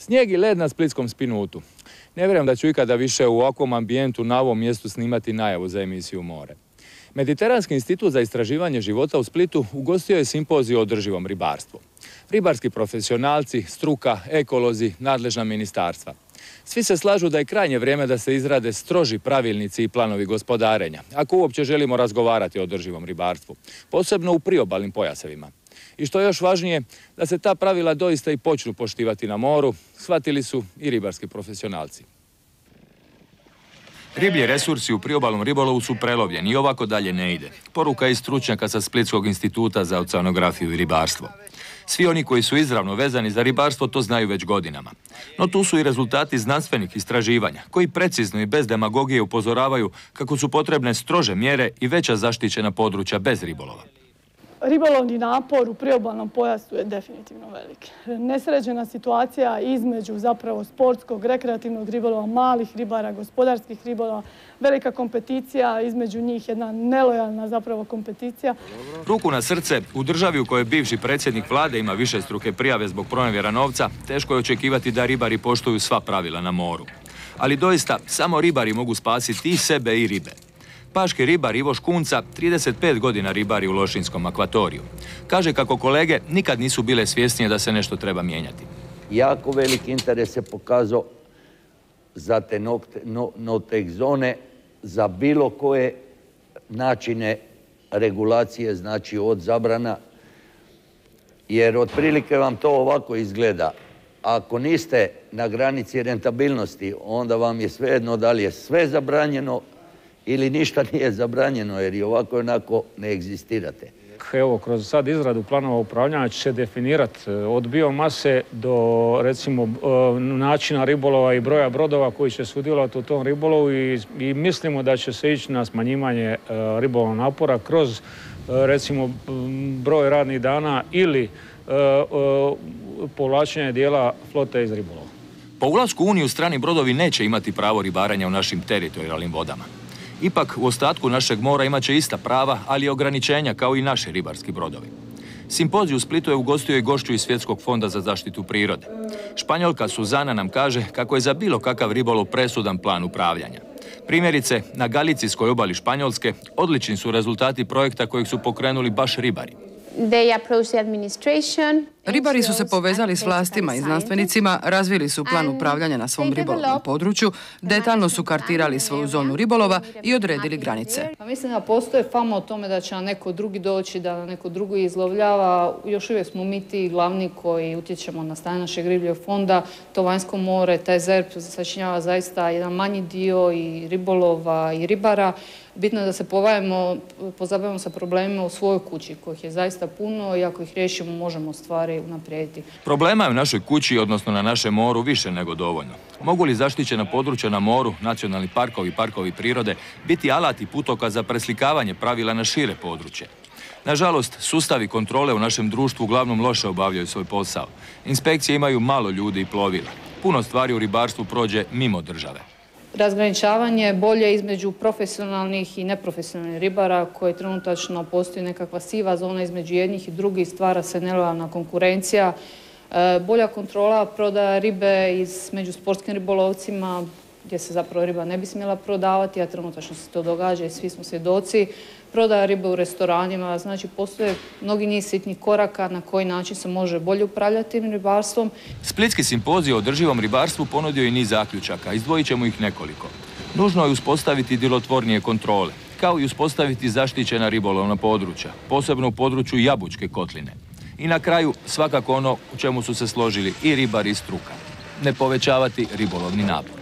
Snijeg i led na splitskom Spinutu. Ne vjerujem da ću ikada više u ovakvom ambijentu na ovom mjestu snimati najavu za emisiju More. Mediteranski institut za istraživanje života u Splitu ugostio je simpozij o održivom ribarstvu. Ribarski profesionalci, struka, ekolozi, nadležna ministarstva. Svi se slažu da je krajnje vrijeme da se izrade stroži pravilnici i planovi gospodarenja, ako uopće želimo razgovarati o održivom ribarstvu, posebno u priobalnim pojasevima. I što je još važnije, da se ta pravila doista i počnu poštivati na moru, shvatili su i ribarski profesionalci. Riblji resursi u priobalnom ribolovu su prelovljeni i ovako dalje ne ide. Poruka je stručnjaka sa Splitskog instituta za oceanografiju i ribarstvo. Svi oni koji su izravno vezani za ribarstvo to znaju već godinama. No tu su i rezultati znanstvenih istraživanja, koji precizno i bez demagogije upozoravaju kako su potrebne strože mjere i veća zaštićena područja bez ribolova. Ribolovni napor u priobalnom pojasu je definitivno velik. Nesređena situacija između zapravo sportskog, rekreativnog ribolova, malih ribara, gospodarskih ribolova, velika kompeticija između njih, jedna nelojalna zapravo kompeticija. Ruku na srce, u državi u kojoj bivši predsjednik vlade ima višestruke prijave zbog pronevjera novca, teško je očekivati da ribari poštuju sva pravila na moru. Ali doista, samo ribari mogu spasiti i sebe i ribe. Paški ribar Ivo Škunca 35 godina ribari u Lošinjskom akvatoriju. Kaže kako kolege nikad nisu bile svjesnije da se nešto treba mijenjati. Jako veliki interes se pokazao za te no-take zone, za bilo koje načine regulacije, znači od zabrana, jer otprilike vam to ovako izgleda. Ako niste na granici rentabilnosti, onda vam je svejedno da li je sve zabranjeno ili ništa nije zabranjeno, jer i ovako i onako ne egzistirate. Evo, kroz sad izradu planova upravljanja će se definirati od biomase do, recimo, načina ribolova i broja brodova koji će sudjelovati u tom ribolovu i mislimo da će se ići na smanjivanje ribolovnog napora kroz, recimo, broj radnih dana ili povlačenje dijela flote iz ribolova. Po ulasku u Uniju strani brodovi neće imati pravo ribarenja u našim teritorijalnim vodama. Ipak, u ostatku našeg mora imat će ista prava, ali i ograničenja kao i naši ribarski brodovi. Simpozij u Splitu je ugostio i gošću iz Svjetskog fonda za zaštitu prirode. Španjolka Suzana nam kaže kako je za bilo kakav ribolov presudan plan upravljanja. Primjerice, na Galicijskoj obali Španjolske odlični su rezultati projekta kojeg su pokrenuli baš ribari. Ribari su se povezali s vlastima i znanstvenicima, razvili su plan upravljanja na svom ribolovnom području, detaljno su kartirali svoju zonu ribolova i odredili granice. Mislim da postoje fama o tome da će nam neko drugi doći, da neko drugi izlovljava. Još uvijek smo mi ti glavni koji utječemo na stanje našeg ribljeg fonda. To vanjsko more, taj ZERP sačinjava zaista jedan manji dio i ribolova i ribara. Bitno je da se pozabavimo sa problemima u svojoj kući, kojih je zaista puno i ako ih riješimo možemo stvari unaprijediti. Problema je u našoj kući, odnosno na našem moru, više nego dovoljno. Mogu li zaštićena područja na moru, nacionalni parkovi i parkovi prirode biti alat i putokaz za preslikavanje pravila na šire područje? Nažalost, sustavi kontrole u našem društvu uglavnom loše obavljaju svoj posao. Inspekcije imaju malo ljudi i plovila. Puno stvari u ribarstvu prođe mimo države. Razgraničavanje bolje između profesionalnih i neprofesionalnih ribara, koje trenutačno postoji nekakva siva zona između jednih i drugih, stvara se nelojalna konkurencija. Bolja kontrola prodaja ribe među sportskim ribolovcima, gdje se zapravo riba ne bi smjela prodavati, a trenutačno se to događa i svi smo svjedoci. Prodaja ribe u restoranima, znači postoje mnogi niz sitnih koraka na koji način se može bolje upravljati tim ribarstvom. Splitski simpozij o održivom ribarstvu ponudio i niz zaključaka, izdvojit ćemo ih nekoliko. Nužno je uspostaviti djelotvornije kontrole, kao i uspostaviti zaštićena ribolovna područja, posebno u području Jabučke kotline. I na kraju svakako ono u čemu su se složili i ribari i struka. Ne povećavati ribolovni napor.